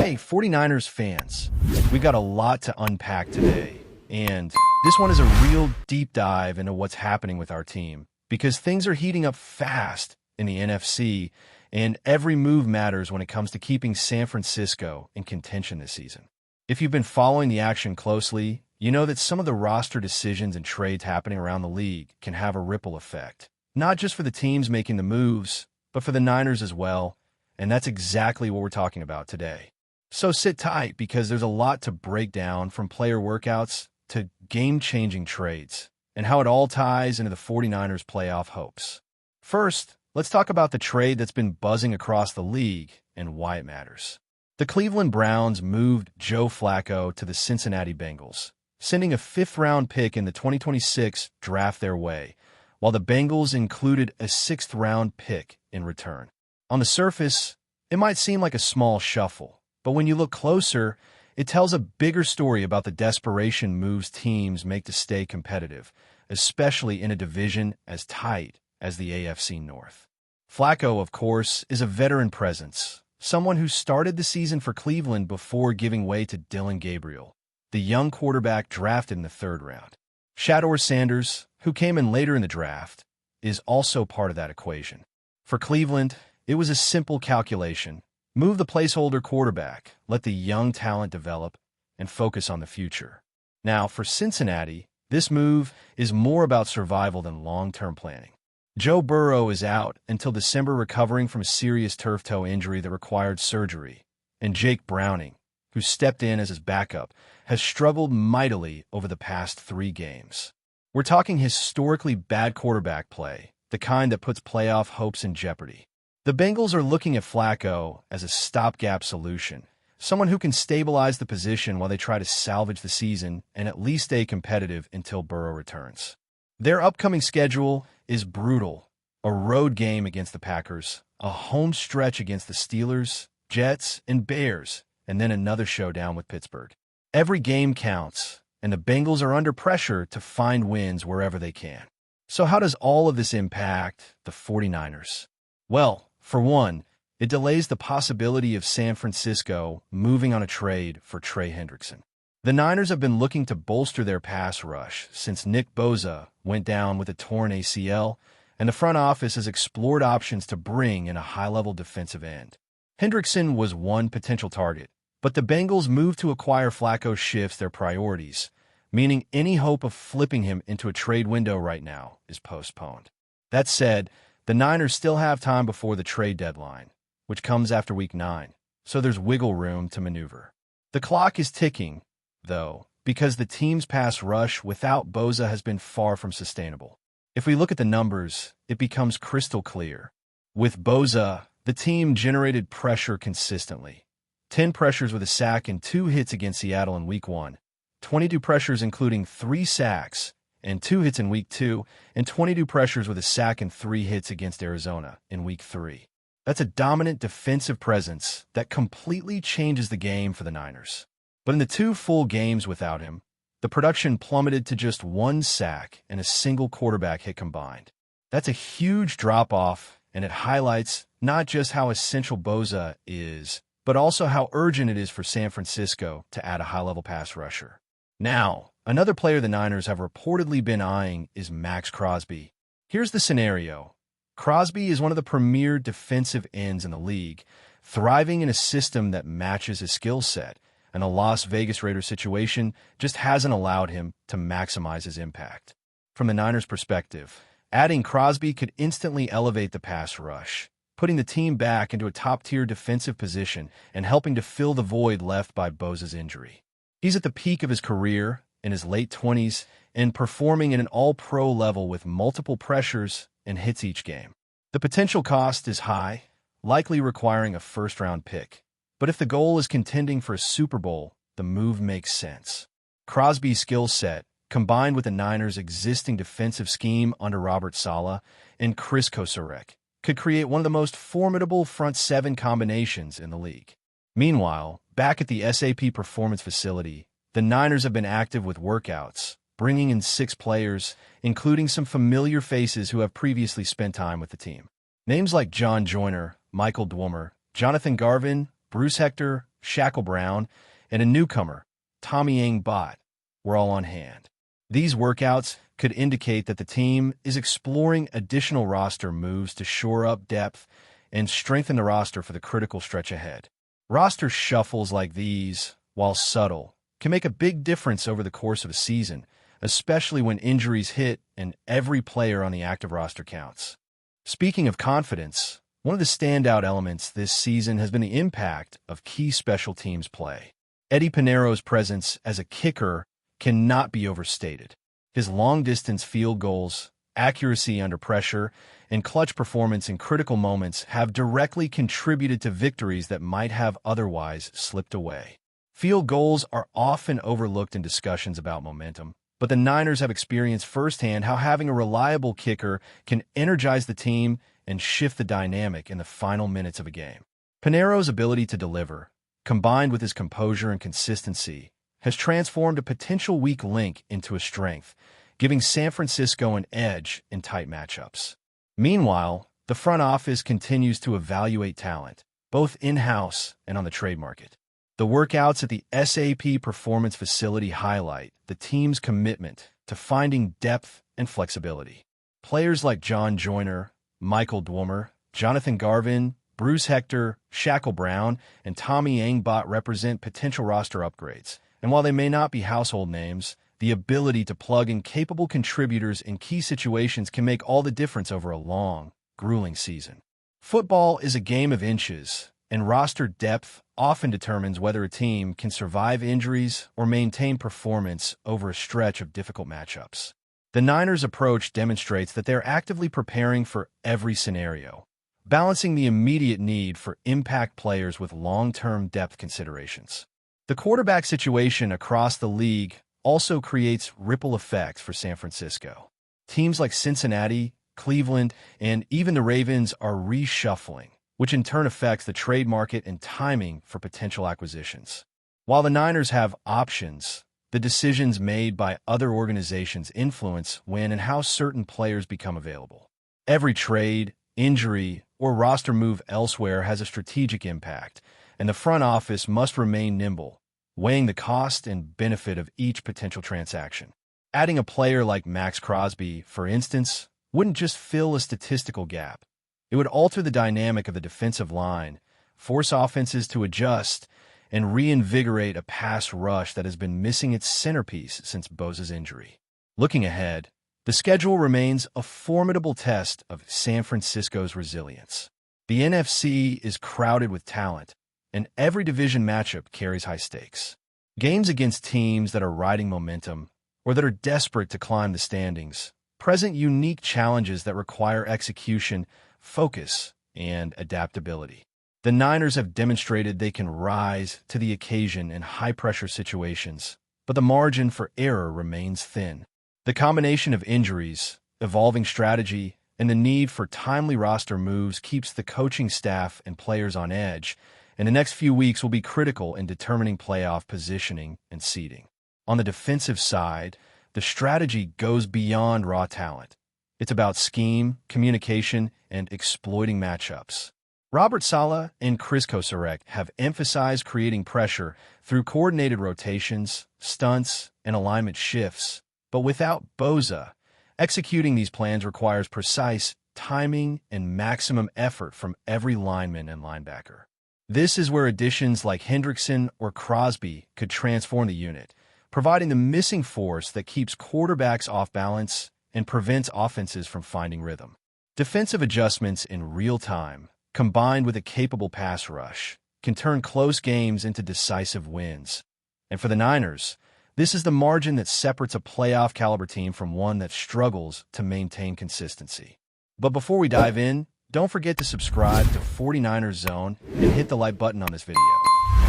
Hey, 49ers fans, we've got a lot to unpack today, and this one is a real deep dive into what's happening with our team, because things are heating up fast in the NFC, and every move matters when it comes to keeping San Francisco in contention this season. If you've been following the action closely, you know that some of the roster decisions and trades happening around the league can have a ripple effect, not just for the teams making the moves, but for the Niners as well, and that's exactly what we're talking about today. So sit tight, because there's a lot to break down, from player workouts to game-changing trades, and how it all ties into the 49ers' playoff hopes. First, let's talk about the trade that's been buzzing across the league and why it matters. The Cleveland Browns moved Joe Flacco to the Cincinnati Bengals, sending a fifth-round pick in the 2026 draft their way, while the Bengals included a sixth-round pick in return. On the surface, it might seem like a small shuffle, but when you look closer, it tells a bigger story about the desperation moves teams make to stay competitive, especially in a division as tight as the AFC North. Flacco, of course, is a veteran presence, someone who started the season for Cleveland before giving way to Dylan Gabriel, the young quarterback drafted in the third round. Shador Sanders, who came in later in the draft, is also part of that equation. For Cleveland, it was a simple calculation. Move the placeholder quarterback, let the young talent develop, and focus on the future. Now, for Cincinnati, this move is more about survival than long-term planning. Joe Burrow is out until December, recovering from a serious turf toe injury that required surgery, and Jake Browning, who stepped in as his backup, has struggled mightily over the past 3 games. We're talking historically bad quarterback play, the kind that puts playoff hopes in jeopardy. The Bengals are looking at Flacco as a stopgap solution, someone who can stabilize the position while they try to salvage the season and at least stay competitive until Burrow returns. Their upcoming schedule is brutal: a road game against the Packers, a home stretch against the Steelers, Jets, and Bears, and then another showdown with Pittsburgh. Every game counts, and the Bengals are under pressure to find wins wherever they can. So how does all of this impact the 49ers? Well, for one, it delays the possibility of San Francisco moving on a trade for Trey Hendrickson. The Niners have been looking to bolster their pass rush since Nick Bosa went down with a torn ACL, and the front office has explored options to bring in a high-level defensive end. Hendrickson was one potential target, but the Bengals' move to acquire Flacco shifts their priorities, meaning any hope of flipping him into a trade window right now is postponed. That said, the Niners still have time before the trade deadline, which comes after Week 9, so there's wiggle room to maneuver. The clock is ticking, though, because the team's pass rush without Bosa has been far from sustainable. If we look at the numbers, it becomes crystal clear. With Bosa, the team generated pressure consistently. 10 pressures with a sack and 2 hits against Seattle in Week 1, 22 pressures including 3 sacks and 2 hits in Week 2, and 22 pressures with a sack and 3 hits against Arizona in Week 3. That's a dominant defensive presence that completely changes the game for the Niners. But in the 2 full games without him, the production plummeted to just 1 sack and a single quarterback hit combined. That's a huge drop-off, and it highlights not just how essential Bosa is, but also how urgent it is for San Francisco to add a high-level pass rusher. Now, another player the Niners have reportedly been eyeing is Max Crosby. Here's the scenario. Crosby is one of the premier defensive ends in the league, thriving in a system that matches his skill set, and the Las Vegas Raiders situation just hasn't allowed him to maximize his impact. From the Niners' perspective, adding Crosby could instantly elevate the pass rush, putting the team back into a top-tier defensive position and helping to fill the void left by Bosa's injury. He's at the peak of his career, in his late 20s, and performing at an all-pro level with multiple pressures and hits each game. The potential cost is high, likely requiring a first-round pick. But if the goal is contending for a Super Bowl, the move makes sense. Crosby's skill set, combined with the Niners' existing defensive scheme under Robert Saleh and Chris Kocurek, could create one of the most formidable front 7 combinations in the league. Meanwhile, back at the SAP Performance Facility, the Niners have been active with workouts, bringing in 6 players, including some familiar faces who have previously spent time with the team. Names like John Joyner, Michael Dwummer, Jonathan Garvin, Bruce Hector, Shaquille Brown, and a newcomer, Tommy Bot, were all on hand. These workouts could indicate that the team is exploring additional roster moves to shore up depth and strengthen the roster for the critical stretch ahead. Roster shuffles like these, while subtle, can make a big difference over the course of a season, especially when injuries hit and every player on the active roster counts. Speaking of confidence, one of the standout elements this season has been the impact of key special teams play. Eddie Pinheiro's presence as a kicker cannot be overstated. His long-distance field goals, accuracy under pressure, and clutch performance in critical moments have directly contributed to victories that might have otherwise slipped away. Field goals are often overlooked in discussions about momentum, but the Niners have experienced firsthand how having a reliable kicker can energize the team and shift the dynamic in the final minutes of a game. Pinheiro's ability to deliver, combined with his composure and consistency, has transformed a potential weak link into a strength, giving San Francisco an edge in tight matchups. Meanwhile, the front office continues to evaluate talent, both in-house and on the trade market. The workouts at the SAP Performance Facility highlight the team's commitment to finding depth and flexibility. Players like John Joyner, Michael Dwummer, Jonathan Garvin, Bruce Hector, Shaquille Brown, and Tommy Bot represent potential roster upgrades. And while they may not be household names, the ability to plug in capable contributors in key situations can make all the difference over a long, grueling season. Football is a game of inches, and roster depth often determines whether a team can survive injuries or maintain performance over a stretch of difficult matchups. The Niners' approach demonstrates that they're actively preparing for every scenario, balancing the immediate need for impact players with long-term depth considerations. The quarterback situation across the league also creates ripple effects for San Francisco. Teams like Cincinnati, Cleveland, and even the Ravens are reshuffling, which in turn affects the trade market and timing for potential acquisitions. While the Niners have options, the decisions made by other organizations influence when and how certain players become available. Every trade, injury, or roster move elsewhere has a strategic impact, and the front office must remain nimble, weighing the cost and benefit of each potential transaction. Adding a player like Max Crosby, for instance, wouldn't just fill a statistical gap. It would alter the dynamic of the defensive line, force offenses to adjust, and reinvigorate a pass rush that has been missing its centerpiece since Bosa's injury. Looking ahead, the schedule remains a formidable test of San Francisco's resilience. The NFC is crowded with talent, and every division matchup carries high stakes. Games against teams that are riding momentum or that are desperate to climb the standings present unique challenges that require execution, focus, and adaptability. The Niners have demonstrated they can rise to the occasion in high-pressure situations, but the margin for error remains thin. The combination of injuries, evolving strategy, and the need for timely roster moves keeps the coaching staff and players on edge, and the next few weeks will be critical in determining playoff positioning and seeding. On the defensive side, the strategy goes beyond raw talent. It's about scheme, communication, and exploiting matchups. Robert Saleh and Chris Kocurek have emphasized creating pressure through coordinated rotations, stunts, and alignment shifts. But without Bosa, executing these plans requires precise timing and maximum effort from every lineman and linebacker. This is where additions like Hendrickson or Crosby could transform the unit, providing the missing force that keeps quarterbacks off balance and prevents offenses from finding rhythm. Defensive adjustments in real time, combined with a capable pass rush, can turn close games into decisive wins. And for the Niners, this is the margin that separates a playoff-caliber team from one that struggles to maintain consistency. But before we dive in, don't forget to subscribe to 49ers Zone and hit the like button on this video.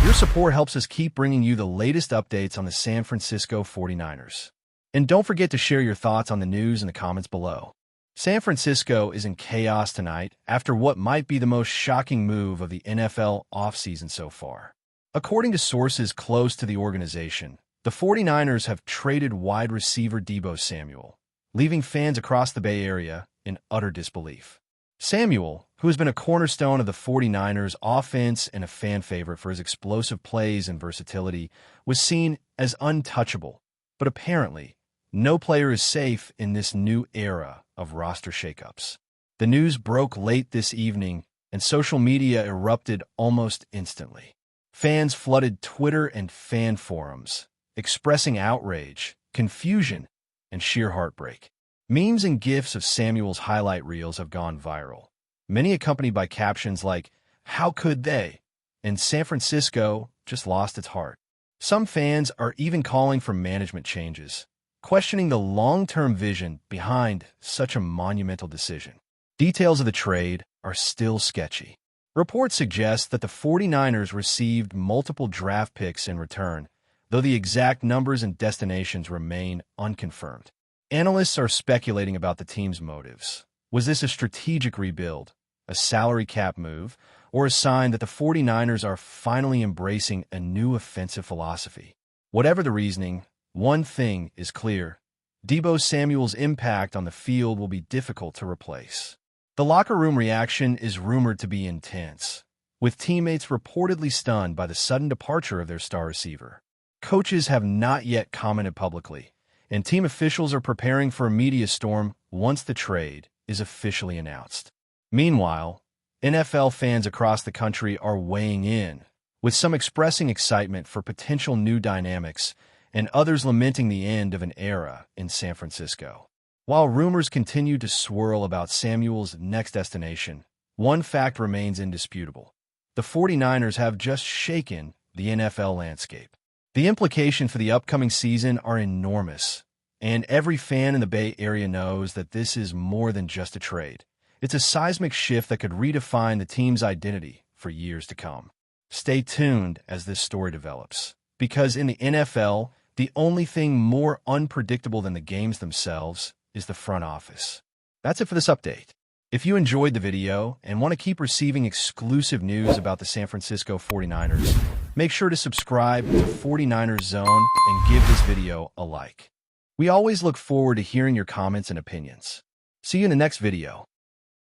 Your support helps us keep bringing you the latest updates on the San Francisco 49ers. And don't forget to share your thoughts on the news in the comments below. San Francisco is in chaos tonight after what might be the most shocking move of the NFL offseason so far. According to sources close to the organization, the 49ers have traded wide receiver DEEBO, leaving fans across the Bay Area in utter disbelief. Samuel, who has been a cornerstone of the 49ers offense and a fan favorite for his explosive plays and versatility, was seen as untouchable. But apparently, no player is safe in this new era of roster shakeups. The news broke late this evening, and social media erupted almost instantly. Fans flooded Twitter and fan forums, expressing outrage, confusion, and sheer heartbreak. Memes and GIFs of Samuel's highlight reels have gone viral, many accompanied by captions like, "How could they?" and "San Francisco just lost its heart." Some fans are even calling for management changes, questioning the long-term vision behind such a monumental decision. Details of the trade are still sketchy. Reports suggest that the 49ers received multiple draft picks in return, though the exact numbers and destinations remain unconfirmed. Analysts are speculating about the team's motives. Was this a strategic rebuild, a salary cap move, or a sign that the 49ers are finally embracing a new offensive philosophy? Whatever the reasoning, one thing is clear: DEEBO Samuel's impact on the field will be difficult to replace. The locker room reaction is rumored to be intense, with teammates reportedly stunned by the sudden departure of their star receiver. Coaches have not yet commented publicly, and team officials are preparing for a media storm once the trade is officially announced. Meanwhile, NFL fans across the country are weighing in, with some expressing excitement for potential new dynamics and others lamenting the end of an era in San Francisco. While rumors continue to swirl about Samuel's next destination, one fact remains indisputable: the 49ers have just shaken the NFL landscape. The implications for the upcoming season are enormous, and every fan in the Bay Area knows that this is more than just a trade. It's a seismic shift that could redefine the team's identity for years to come. Stay tuned as this story develops, because in the NFL, the only thing more unpredictable than the games themselves is the front office. That's it for this update. If you enjoyed the video and want to keep receiving exclusive news about the San Francisco 49ers, make sure to subscribe to 49ers Zone and give this video a like. We always look forward to hearing your comments and opinions. See you in the next video.